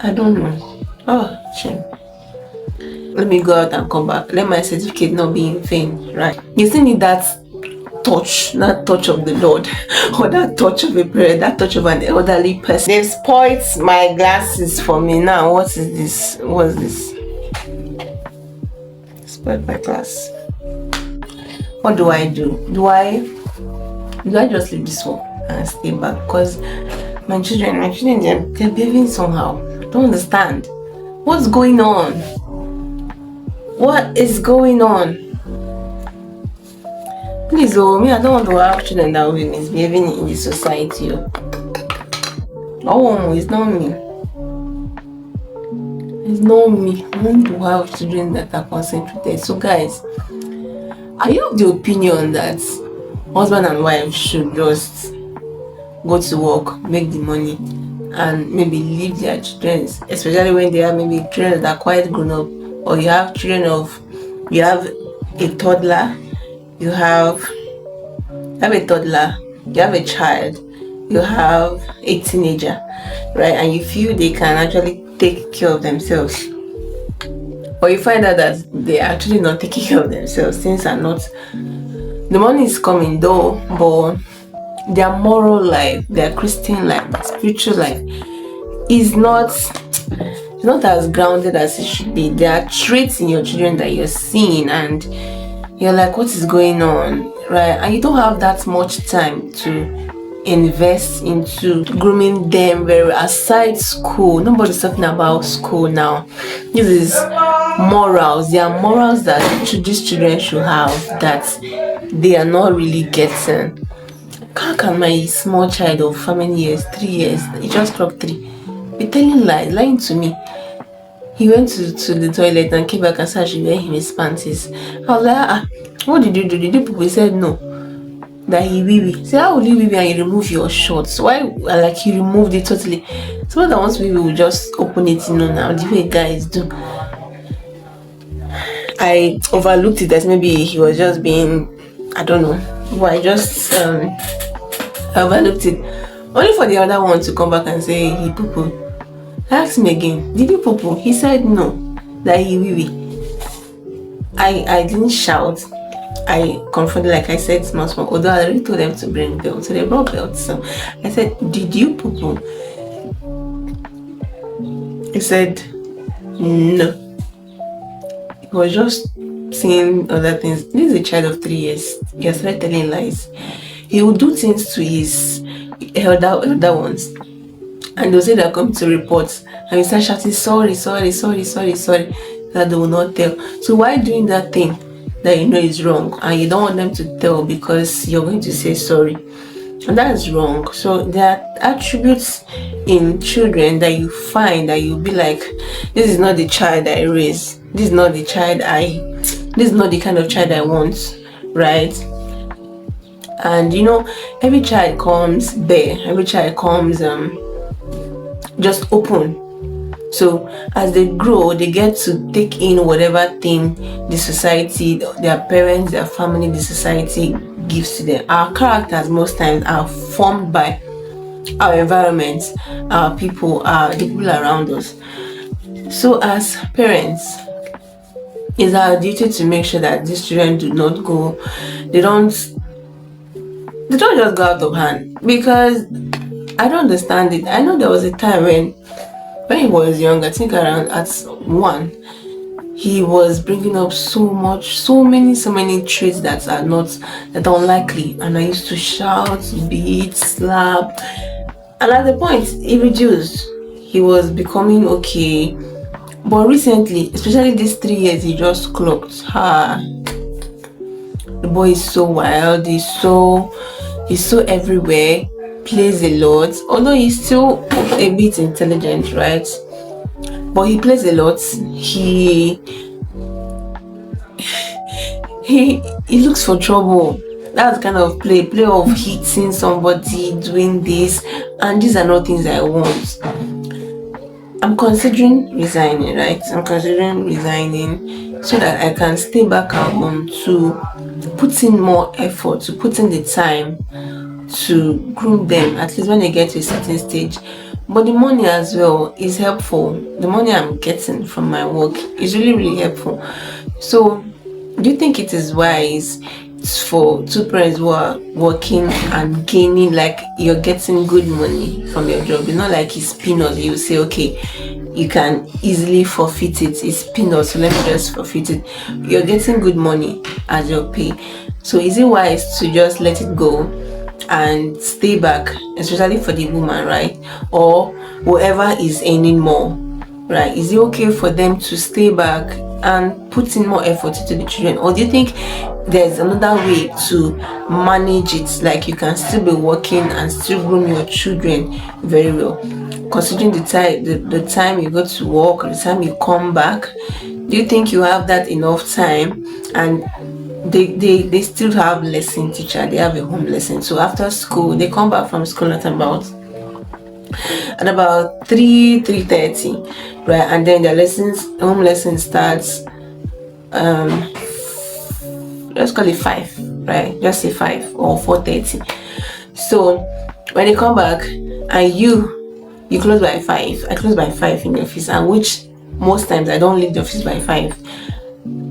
I don't know. Oh, shame. Let me go out and come back. Let my certificate not be in vain, right? You still need that touch of the Lord, or that touch of a prayer, that touch of an elderly person. They've spoiled my glasses for me now. What is this? What's this? Spoiled my glass. What do I do? Do I just leave this one and stay back? Because my children, they're behaving somehow. I don't understand. What's going on? What is going on? Please, me, I don't want to have children that will be misbehaving in this society. Oh, it's not me. It's not me. I want to have children that are concentrated. So, guys, are you of the opinion that husband and wife should just go to work, make the money, and maybe leave their children, especially when they are maybe children that are quite grown up, or you have a toddler, you have a toddler, you have a child, you have a teenager, right? And you feel they can actually take care of themselves, or you find out that they're actually not taking care of themselves. Things are not, the money is coming though, but their moral life, their Christian life, their spiritual life is not as grounded as it should be. There are traits in your children that you're seeing and you're like, what is going on, right? And you don't have that much time to invest into grooming them very aside school. Nobody's talking about school now. This is morals. There are morals that these children should have that they are not really getting. How can my small child of how many years, 3 years, he just clocked 3, be lying to me? He went to the toilet and came back and started wearing his panties. I was like, what did you do? The people said no, that he wee. Say, how will you wee and you remove your shorts? Why, like, he removed it totally? Someone that wants wee will just open it, now, the way guys do. I overlooked it as maybe he was just being, I don't know, but I just overlooked it. Only for the other one to come back and say he poo-poo. I asked him again, did you poo-poo? He said no, that he wee. I didn't shout. I confronted, like I said, small, although I already told them to bring belts. So they brought belts. So I said, did you poo-poo? He said no. He was just saying other things. This is a child of 3 years. He has started telling lies. He will do things to his elder ones, and they'll say they're coming to report, and we start shouting sorry, that they will not tell. So why doing that thing that you know is wrong and you don't want them to tell because you're going to say sorry? And that is wrong. So there are attributes in children that you find that you'll be like, this is not the child I raised, this is not the kind of child I want, right? And every child comes bare, every child comes just open. So as they grow, they get to take in whatever thing the society, their parents, their family, the society gives to them. Our characters most times are formed by our environment, our people, the people around us. So as parents, it's our duty to make sure that these children do not go, they don't just go out of hand, because I don't understand it. I know there was a time when he was young, I think around at 1, he was bringing up so many traits that are unlikely, and I used to shout, beat, slap, and at the point he reduced. He was becoming okay, but recently, especially these 3 years, he just clocked. The boy is so wild, he's so everywhere, plays a lot, although he's still a bit intelligent, right? But he plays a lot. He looks for trouble. That's kind of play of hitting somebody, doing this, and these are not things I want. I'm considering resigning, right? So that I can stay back at home to put in more effort, to put in the time to groom them, at least when they get to a certain stage But the money as well is helpful. The money I'm getting from my work is really, really helpful. So, do you think it is wise for two parents who are working and gaining, like you're getting good money from your job? It's not like it's peanuts. You say, okay, you can easily forfeit it. It's peanuts, so let me just forfeit it. You're getting good money as your pay. So, is it wise to just let it go and stay back, especially for the woman, right? Or whoever is earning more, right? Is it okay for them to stay back and put in more effort into the children? Or do you think there's another way to manage it, like you can still be working and still groom your children very well, considering the time you go to work, the time you come back? Do you think you have that enough time? And they still have lesson teacher, they have a home lesson, so after school they come back from school at about 3:30, right? And then their home lesson starts, let's call it 5, right? Just say 5 or 4:30. So when they come back and you close by 5, I close by 5 in the office, and which most times I don't leave the office by 5.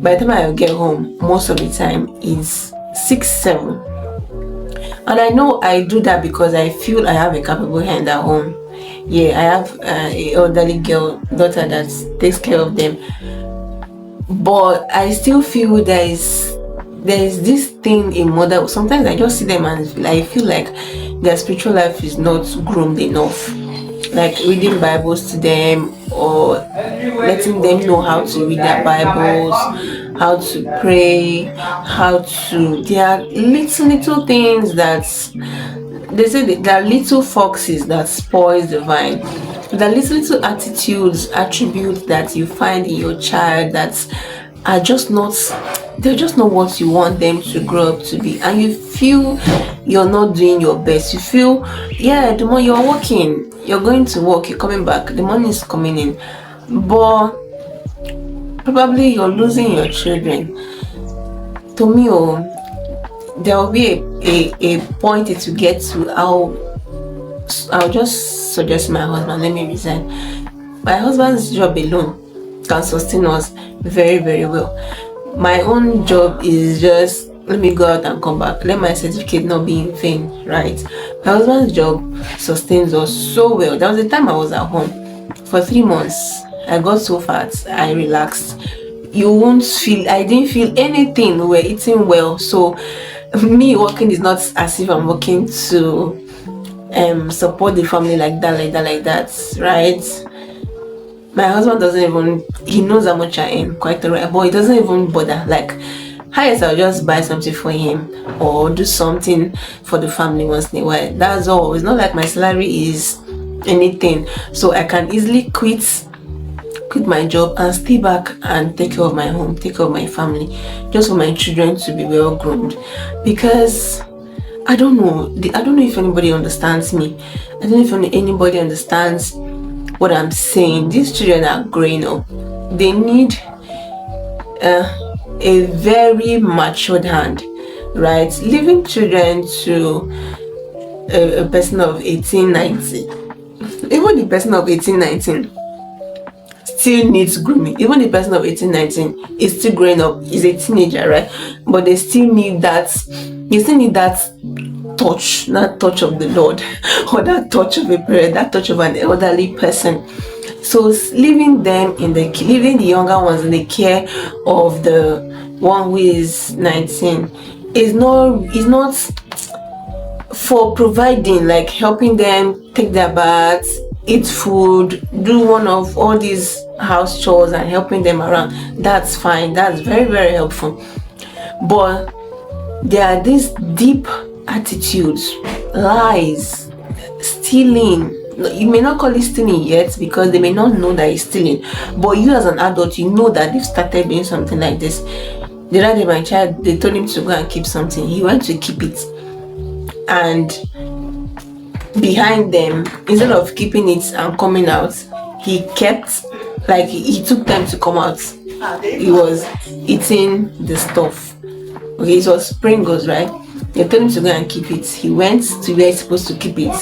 By the time I get home, most of the time is 6, 7. And I know I do that because I feel I have a capable hand at home. Yeah, I have a elderly daughter that takes care of them. But I still feel there is this thing in mother. Sometimes I just see them and I feel like their spiritual life is not groomed enough. Like reading Bibles to them, or letting them know how to read their Bibles, how to pray, there are little things that they say that there are little foxes that spoils the vine. There are little attitudes, attributes that you find in your child that are just not, they're just not what you want them to grow up to be, and you feel you're not doing your best. You feel, yeah, the more you're working, you're going to work, you're coming back, the money is coming in, but probably you're losing your children. To me, there will be a point it will get to. I'll just suggest my husband, let me resign. My husband's job alone can sustain us very, very well. My own job is just, let me go out and come back, let my certificate not be in vain, right? My husband's job sustains us so well. There was a time I was at home for 3 months. I got so fat, I relaxed. I didn't feel anything. We were eating well. So me working is not as if I'm working to support the family like that, right? My husband doesn't even, he knows how much I am, quite alright, but he doesn't even bother. Like, highest I'll just buy something for him or do something for the family once in a while. That's all. It's not like my salary is anything, so I can easily quit my job and stay back and take care of my home, take care of my family, just for my children to be well groomed. Because I don't know if anybody understands me. I don't know if anybody understands what I'm saying. These children are growing up. They need a very matured hand, right? Leaving children to a person of 18, 19, even the person of 18, 19 still needs grooming. Even the person of 18, 19 is still growing up, is a teenager, right? But they still need that touch, that touch of the Lord, or that touch of a parent, that touch of an elderly person. So leaving the younger ones in the care of the one who is 19 is not for providing, like helping them take their baths, eat food, do one of all these house chores and helping them around. That's fine, that's very, very helpful. But there are these deep attitudes, lies, stealing. You may not call it stealing yet because they may not know that it's stealing, but you as an adult, you know that they've started doing something like this. The other day, my child, they told him to go and keep something. He went to keep it, and behind them, instead of keeping it and coming out, he took time to come out. He was eating the stuff. Okay, it was Pringles, right? They told him to go and keep it. He went to where he's supposed to keep it,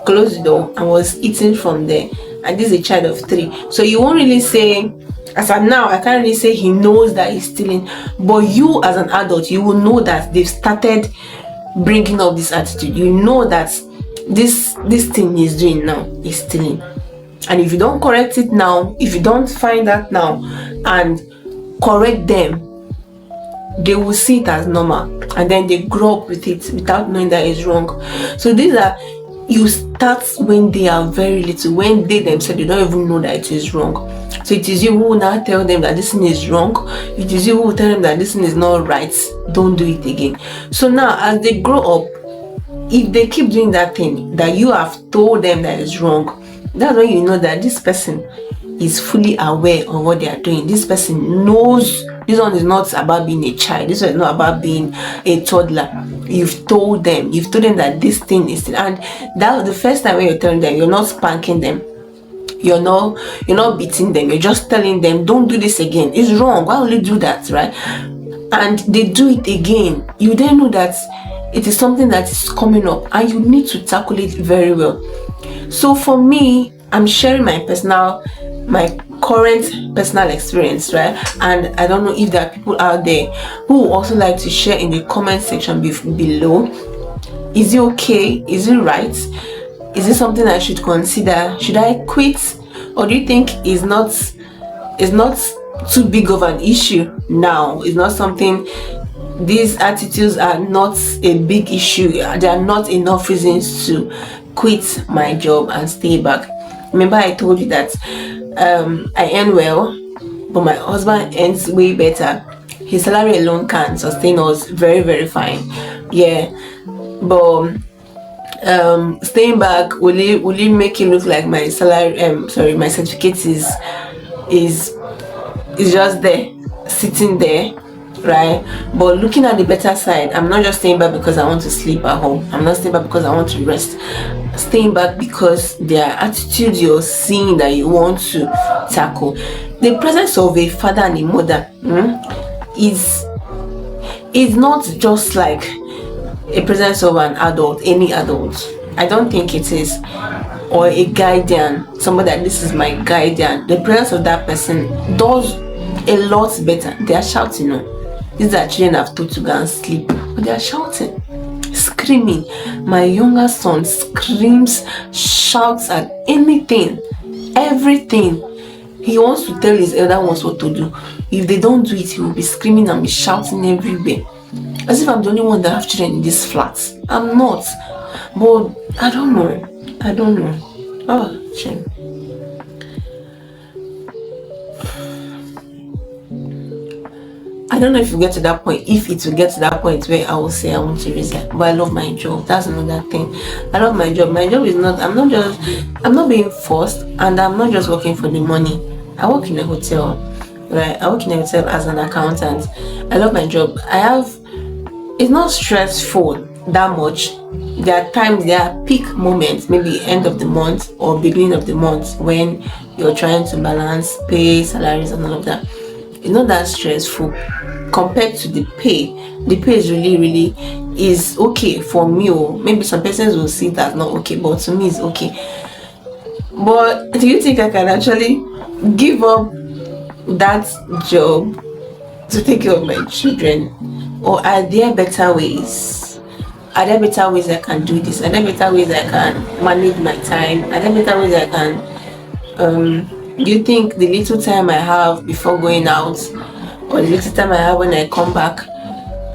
closed the door and was eating from there. And this is a child of 3, so you won't really say, as of now, I can't really say he knows that he's stealing, but you as an adult, you will know that they've started bringing up this attitude. You know that this thing he's doing now is stealing, and if you don't correct it now, if you don't find that now and correct them, they will see it as normal, and then they grow up with it without knowing that it's wrong. So these are, you start when they are very little, when they themselves, they don't even know that it is wrong. So it is you who will now tell them that this thing is wrong. It is you who will tell them that this thing is not right, don't do it again. So now as they grow up, if they keep doing that thing that you have told them that is wrong, that's when you know that this person is fully aware of what they are doing. This person knows this one is not about being a child. This one is not about being a toddler. You've told them that this thing is, and that was the first time when you're telling them, you're not spanking them, you're not beating them, you're just telling them, don't do this again, it's wrong, why will you do that, right? And they do it again. You then know that it is something that is coming up and you need to tackle it very well. So for me, I'm sharing my current personal experience, right? And I don't know if there are people out there who would also like to share in the comment section below. Is it okay? Is it right? Is it something I should consider? Should I quit? Or do you think it's not too big of an issue now? It's not something, these attitudes are not a big issue. There are not enough reasons to quit my job and stay back. Remember I told you that I earn well, but my husband earns way better. His salary alone can sustain us very, very fine. Yeah, but staying back, will it make it look like my salary, my certificate is just there, sitting there, right? But looking at the better side, I'm not just staying back because I want to sleep at home. I'm not staying back because I want to rest. Staying back because there are attitudes you're seeing that you want to tackle. The presence of a father and a mother is not just like a presence of an adult, any adult. I don't think it is. Or a guardian, somebody that this is my guardian. The presence of that person does a lot better. They are shouting, these are children I've told to go and sleep, but they are shouting, screaming. My younger son screams, shouts at anything, everything. He wants to tell his elder ones what to do. If they don't do it, he will be screaming and be shouting everywhere, as if I'm the only one that have children in this flat. I'm not, but I don't know. Oh, shame. I don't know if you get to that point, if it will get to that point where I will say I want to resign, but I love my job. That's another thing. I love my job. My job is not, I'm not being forced, and I'm not just working for the money. I work in a hotel, right? I work in a hotel as an accountant. I love my job. It's not stressful that much. There are times, there are peak moments, maybe end of the month or beginning of the month, when you're trying to balance pay, salaries and all of that. It's not that stressful compared to the pay. The pay is really is okay for me. Or maybe some persons will see that not okay, but to me it's okay. But do you think I can actually give up that job to take care of my children? Or are there better ways? Are there better ways I can do this? Are there better ways I can manage my time? Are there better ways I can do you think the little time I have before going out, or the little time I have when I come back,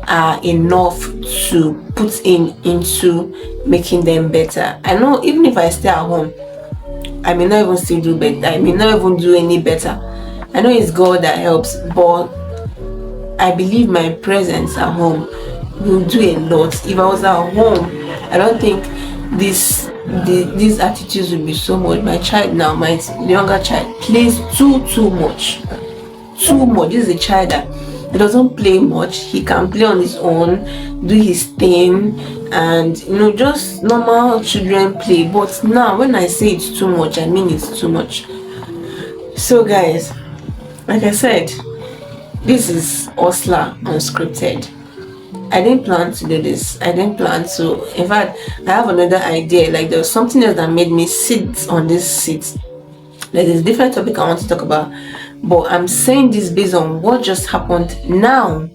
are enough to put into making them better? I know even if I stay at home, I may not even still do better. I may not even do any better. I know it's God that helps, but I believe my presence at home will do a lot. If I was at home, I don't think these attitudes will be so much. My child now, my younger child, plays too much. This is a child that he doesn't play much. He can play on his own, do his thing, and just normal children play. But now when I say it's too much, I mean it's too much. So guys, like I said, this is Hustler Unscripted. I didn't plan to do this. I didn't plan to. In fact, I have another idea. Like there was something else that made me sit on this seat. Like there's a different topic I want to talk about, but I'm saying this based on what just happened now.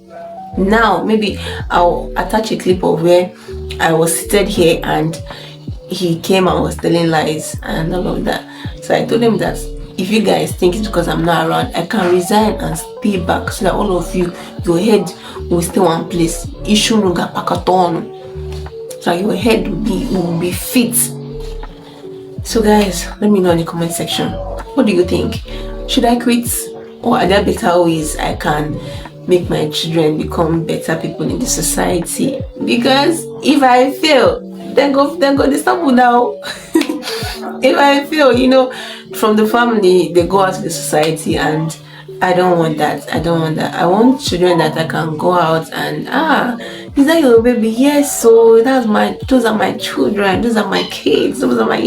Now, maybe I'll attach a clip of where I was seated here and he came and was telling lies and all of that. So I told him that if you guys think it's because I'm not around, I can resign and stay back so that all of you, your head will stay one place. Issue no ga pakaton. So your head will be fit. So guys, let me know in the comment section. What do you think? Should I quit? Or are there better ways I can make my children become better people in the society? Because if I fail, then go disturb now. If I fail, from the family, they go out to the society, and I don't want that. I don't want that. I want children that I can go out and is that your baby? Yes, so those are my children, those are my kids, those are my,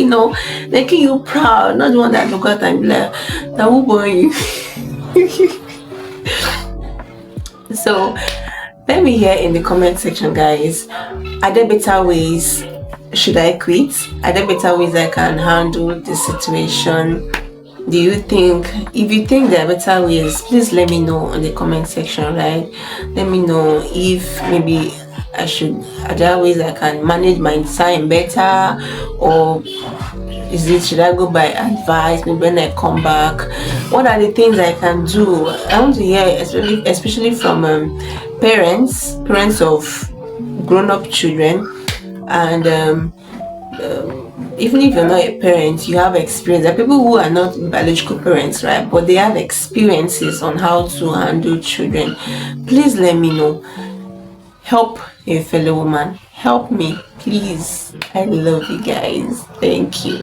making you proud, not the one that look at and be like, that who born you. So let me hear in the comment section, guys. Are there better ways? Should I quit? Are there better ways I can handle this situation? Do you think, if you think there are better ways, please let me know in the comment section, right? Let me know if maybe are there ways I can manage my time better, or should I go by advice maybe when I come back? What are the things I can do? I want to hear, especially from parents of grown-up children, and even if you're not a parent, you have experience. There are people who are not biological parents, right? But they have experiences on how to handle children. Please let me know. Help a fellow woman. Help me, please. I love you guys. Thank you.